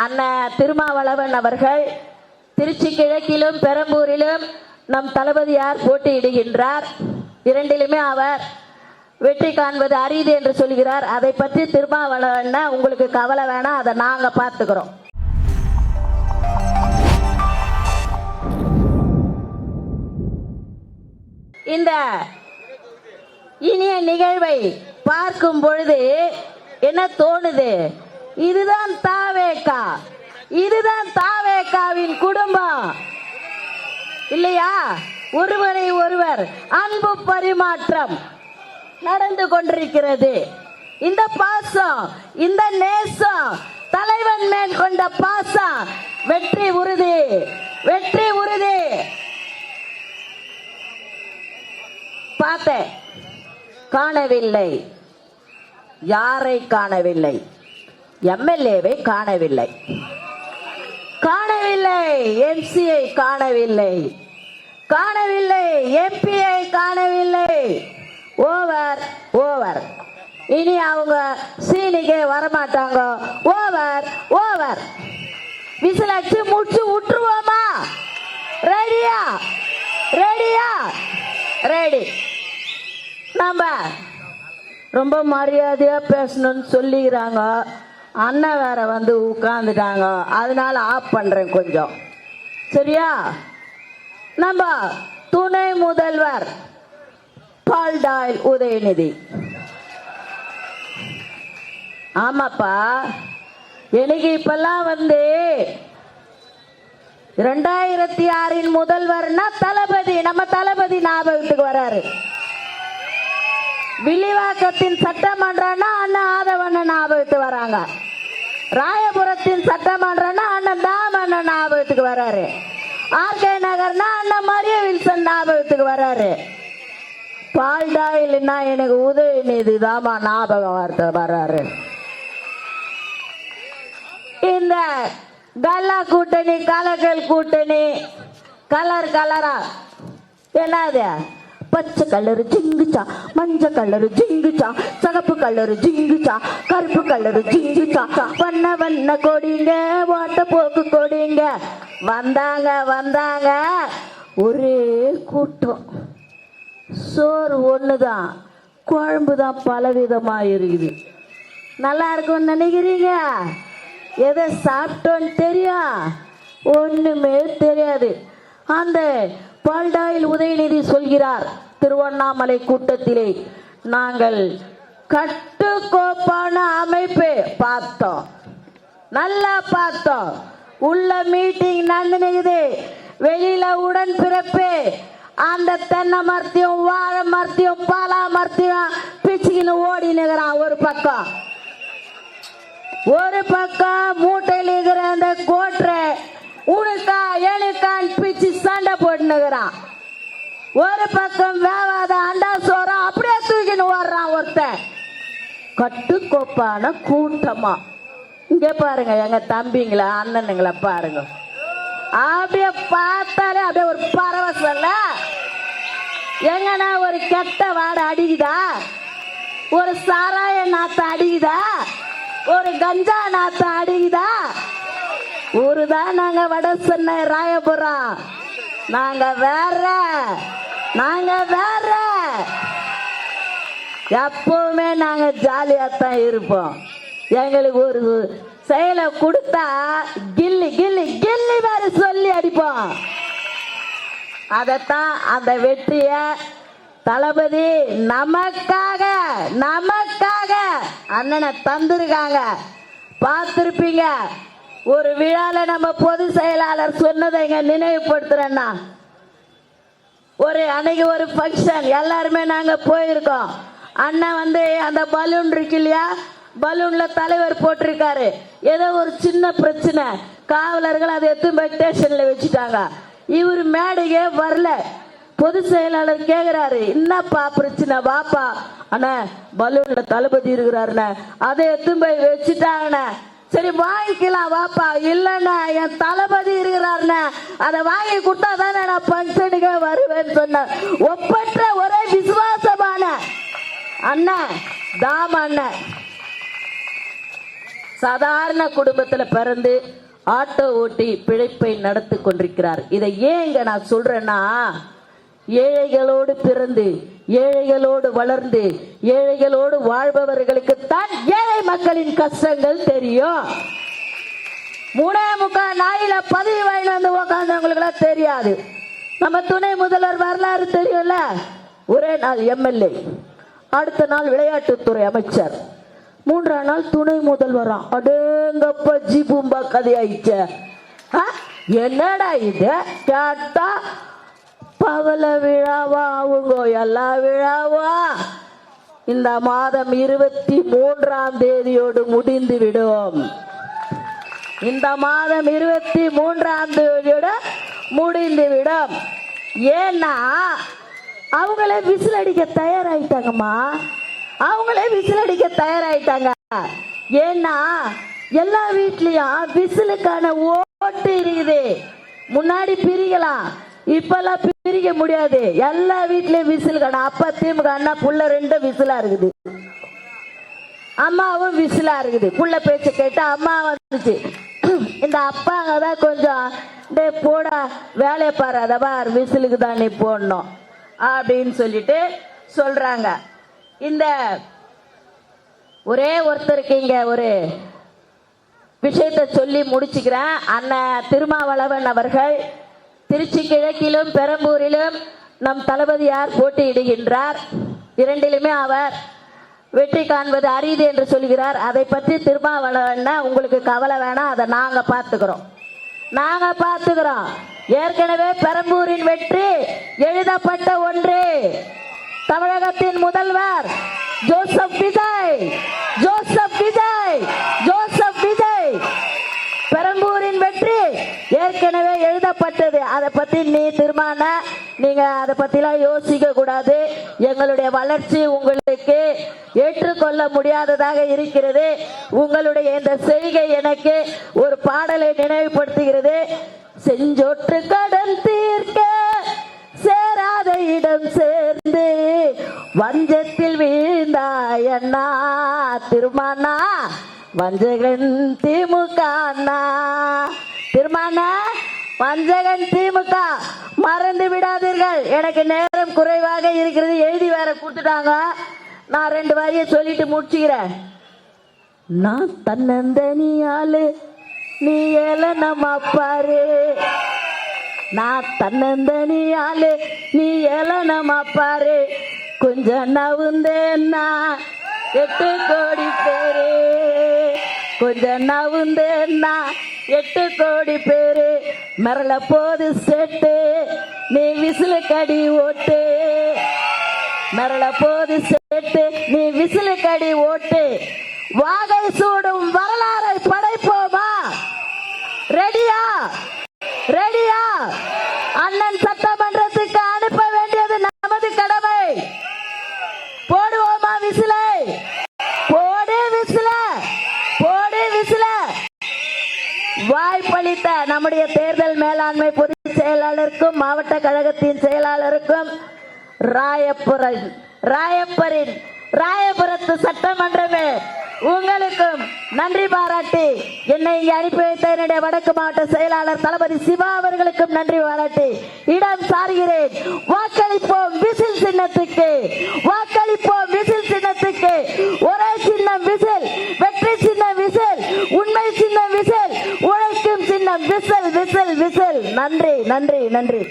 அண்ணன் திருமாவளவன் அவர்கள் திருச்சி கிழக்கிலும் பெரம்பூரிலும் நம் தளபதியார் போட்டியிடுகின்றார். இரண்டிலுமே அவர் வெற்றி காண்பது அரிது என்று சொல்கிறார். அதை பற்றி திருமாவளவன் உங்களுக்கு கவலை வேணாம், அதை நாங்க பார்த்துக்கிறோம். இந்த இனிய நிகழ்வை பார்க்கும் பொழுது என்ன தோணுது? இதுதான் தாவேகா, இதுதான் தாவேகாவின் குடும்பம் இல்லையா? ஒருவரை ஒருவர் அன்பு பரிமாற்றம் நடந்து கொண்டிருக்கிறது. இந்த பாசம், இந்த நேசம், தலைவன் மேல் கொண்ட பாசம் வெற்றி உறுதி, வெற்றி உறுதி. பார்த்தேன், காணவில்லை. யாரை காணவில்லை? எம்எல்ஏவை காணவில்லை, காணவில்லை. எம்சியை காணவில்லை, காணவில்லை. எம்பியை காணவில்லை. Over, over. இனி அவங்க சீனிக்கே வரமாட்டாங்க. Over, over. விசிலடிச்சு முடிச்சு விட்டுருவோமா? ரெடியா? ரெடியா? ரெடி. நம்ம ரொம்ப மரியாதையா பேசணும்னு சொல்லிக்கிறாங்க. அண்ணன் வேற வந்து உட்கார்ந்துட்டாங்க, அதனால ஆஃப் பண்றேன் கொஞ்சம். சரியா? நம்ம துணை முதல்வர் பால்டாயில் உதயநிதி. ஆமாப்பா, எனக்கு இப்பெல்லாம் வந்து 2006 முதல்வர்னா தளபதி, நம்ம தளபதி ஞாபகத்துக்கு வராரு. வில்லிவாக்கத்தின் சட்டமன்றம்னா அண்ணன் ஆதவண்ணன் ஞாபகத்துக்கு வராங்க. ராயபுரத்தின் சட்டமன்றம்னா அண்ணன் தாமண்ணன் ஞாபகத்துக்கு வராரு. ஆர்கே நகர்னா அண்ணன் மரிய வில்சன் ஞாபகத்துக்கு வராரு. பால்டாயில்னா எனக்கு உதயநிதி தாமா ஞாபகம் வராரு. இந்த கல்லா கூட்டணி, கலக்கல் கூட்டணி, கலர் கலரா என்னது? பச்சை கலரு ஜிங்குச்சா, மஞ்சள் கலரு ஜிங்குச்சா, சகப்பு கலரு ஜிங்குச்சா, கருப்பு கலரு ஜிங்குச்சா, வண்ண வண்ண கொடிங்க, ஓட்ட போக்கு கொடிங்க. வந்தாங்க வந்தாங்க, ஒரே கூட்டம். சோறு ஒண்ணுதான், குழம்பு தான் பலவிதமா இருக்குது. நல்லா இருக்கும்னு நினைக்கிறீங்க? எதை சாப்பிட்டோன்னு தெரியும்? ஒண்ணுமே தெரியாது. அந்த பால்டாயில் உதயநிதி சொல்கிறார், திருவண்ணாமலை கூட்டத்திலே நாங்கள் கட்டுக்கோப்பான அமைப்பு பார்த்தோம், நல்லா பார்த்தோம். உள்ள மீட்டிங் நடந்துக்குது, வெளியில உடன் பிறப்பு. அந்த தென்னை மரத்தையும் வாழை மரத்தையும் பாலா மரத்தையும் பிச்சுக்கின்னு ஓடி நிற்கிறான். ஒரு பக்கம் மூட்டையில் இருக்கிற அந்த கோட்டை உனக்கா எனக்கான் பிச்சு சண்டை போட்டுனுக்கிறான். ஒரு பக்கம் வேவாத அண்டா சோறம் அப்படியே தூக்கின்னு ஓடுறான் ஒருத்தன். கட்டுக்கோப்பான கூட்டமா. இங்க பாருங்க, எங்க தம்பிங்களா அண்ணனுங்களா பாருங்க, அப்படியே பார்த்தாலே அப்படியே ஒரு பரவசம்ல. எங்கன்னா ஒரு கெட்ட வாடை அடிக்குதா? ஒரு சாராய நாத்தம் அடிக்குதா? ஒரு கஞ்சா நாத்தம் அடிக்குதா? ஊருதான் நாங்க வட சென்னை ராயபுரம். நாங்க வேற, நாங்க வேற. எப்பவுமே நாங்க ஜாலியா தான் இருப்போம். எங்களுக்கு ஒரு செயலை கொடுத்தா கில்லி கில்லி கில்லி மாதிரி சொல்லி அடிப்போம். அதத்தான் அந்த வெற்றிய தளபதி நமக்காக நமக்காக அண்ணனை தந்திருக்காங்க. பார்த்திருப்பீங்க. ஒரு விழால நம்ம பொது செயலாளர் சொன்னதை இங்க நினைவுபடுத்துறேன்னா, ஒரு அன்னைக்கு ஒரு ஃபங்க்ஷன் எல்லாருமே நாங்க போயிருக்கோம். அண்ணன் வந்து அந்த பலூன் இருக்கு இல்லையா, பலூன்ல தலைவர் போட்டிருக்காரு. ஏதோ ஒரு சின்ன பிரச்சனை, காவலர்கள் அதை எடுத்து போய் ஸ்டேஷன்ல வச்சுட்டாங்க. இவர் மேடையே வரல. பொது செயலாளர் கேக்குறாரு, என்னப்பா பிரச்சனை, வாப்பா. அண்ணா பலூன்ல தளபதி இருக்கிறாருண்ண, அதை எடுத்து போய் வச்சுட்டாங்கண்ண. சரி வாங்கிக்கலாம் வாப்பா. இல்லண்ணா என் தளபதி இருக்கிறாருண்ண, அதை வாங்கி கொடுத்தா தானே நான் பங்கனுக்கே வருவேன்னு சொன்ன ஒப்பற்ற ஒரே விசுவாசமான அண்ணா தாம அண்ணன். சாதாரண குடும்பத்துல பிறந்து ஆட்டோ ஓட்டி பிழைப்பை நடத்தி கொண்டிருக்கிறார். இதை ஏங்க நான் சொல்றேன்னா, ஏழைகளோடு பிறந்து ஏழைகளோடு வளர்ந்து ஏழைகளோடு வாழ்பவர்களுக்கு தான் ஏழை மக்களின் கஷ்டங்கள் தெரியும். 3.25 நாயில பதவி வாயில வந்து உட்கார்ந்தவங்களுக்கு எல்லாம் தெரியாது. நம்ம துணை முதல்வர் வரலாறு தெரியும்ல. ஒரே நாள் எம்எல்ஏ, அடுத்த நாள் விளையாட்டுத்துறை அமைச்சர், 3ஆம் நாள் துணை முதல்வரா. அடேங்கப்ப ஜிபும்பா கதையாயிச்ச. என்னடா இது கேட்டா பவள விழாவா அவங்க எல்லா விழாவா இந்த மாதம் 23ஆம் தேதியோடு முடிந்து விடும். இந்த மாதம் 23ஆம் தேதியோட முடிந்து விடும். ஏன்னா அவங்களே விசில் அடிக்க தயாராயிட்டாங்கம்மா. அவங்களே விசில் அடிக்க தயாராயிட்டாங்க. ஏன்னா எல்லா வீட்லயும் விசிலுக்கான ஓட்டு இருக்குது. முன்னாடி பிரிக்கலாம், இப்பெல்லாம் பிரிக்க முடியாது. எல்லா வீட்லயும் விசிலுக்கான. அப்பா திமுக அண்ணா புள்ள 2 விசிலா இருக்குது, அம்மாவும் விசிலா இருக்குது. புள்ள பேச்ச கேட்டா அம்மா வந்துச்சு. இந்த அப்பாங்க தான் கொஞ்சம் டே போடா வேலையை பாரு, அதை பார் விசிலுக்கு தான் நீ போடணும் அப்படின்னு சொல்லிட்டு சொல்றாங்க. இந்த ஒரே ஒருத்தருக்கு இங்க ஒரு விஷயத்தை சொல்லி முடிச்சுக்கிறேன். அண்ணன் திருமாவளவன் அவர்கள் திருச்சி கிழக்கிலும் பெரம்பூரிலும் நம் தளபதியார் போட்டியிடுகின்றார். 2லுமே அவர் வெற்றி காண்பது அரிது என்று சொல்கிறார். அதை பற்றி திருமாவளவன் உங்களுக்கு கவலை வேணாம், அதை நாங்க பார்த்துக்கிறோம். ஏற்கனவே பெரம்பூரின் வெற்றி எழுதப்பட்ட ஒன்று. தமிழகத்தின் முதல்வர் ஜோசப் விஜய் பெரம்பூரின் வெற்றி ஏற்கனவே எழுதப்பட்டது. அதை பத்தி நீங்க அதை பத்திலாம் யோசிக்க கூடாது. எங்களுடைய வளர்ச்சி உங்களுக்கு ஏற்றுக்கொள்ள முடியாததாக இருக்கிறது. உங்களுடைய இந்த செய்கை எனக்கு ஒரு பாடலை நினைவுபடுத்துகிறது. செஞ்சொற்று கடன் தீர்க்க சேராத இடம் சேர்ந்து வஞ்சத்தில் வீழ்ந்தாய் அண்ணா திருமானா, வஞ்சகன் திமுக அண்ணா. திருமானா வஞ்சகன் திமுக மறந்து விடாதீர்கள். எனக்கு நேரம் குறைவாக இருக்கிறது, எழுதி வேற கொடுத்துட்டாங்க. நான் 2 வரியை சொல்லிட்டு முடிச்சுக்கிறேன். நான் தன்னந்தனியாளு நீ ஏல நம்ம பாரு, நான் தன்னந்தனியாளு நீ ஏல நம்ம பாரு, கொஞ்சம் நவுந்தேன்னா 8 கோடி பேரு, கொஞ்சம் நவுந்தேன்னா 8 கோடி பேரு, மரள போது செட்டு நீ விசிலு கடி ஓட்டு, மரள போது செட்டு நீ விசிலு கடி ஓட்டு, வாகை சூடும் வரலாறை படைப்போமா? ரெடியா? அண்ணன் சட்டமன்றத்துக்கு அனுப்ப வேண்டியது நமது கடமை. போடுவோமா விசிலை? போடு விசில. வாய்ப்பளித்த நம்முடைய தேர்தல் மேலாண்மை பொதுச் செயலாளருக்கும் மாவட்ட கழகத்தின் செயலாளருக்கும் ராயபுரத்து சட்டமன்றமே உங்களுக்கும் நன்றி பாராட்டி என்னை இங்கே அனுப்பி வைத்த என்னுடைய வடக்கு மாவட்ட செயலாளர் தளபதி சிவா அவர்களுக்கும் நன்றி பாராட்டி இடம் சார்கிறேன். வாக்களிப்போம் விசில் சின்னத்துக்கு, ஒரே சின்னம் விசில், வெற்றி சின்னம் விசில், உண்மை சின்னம் விசில், உழைக்கும் சின்னம் விசில். நன்றி.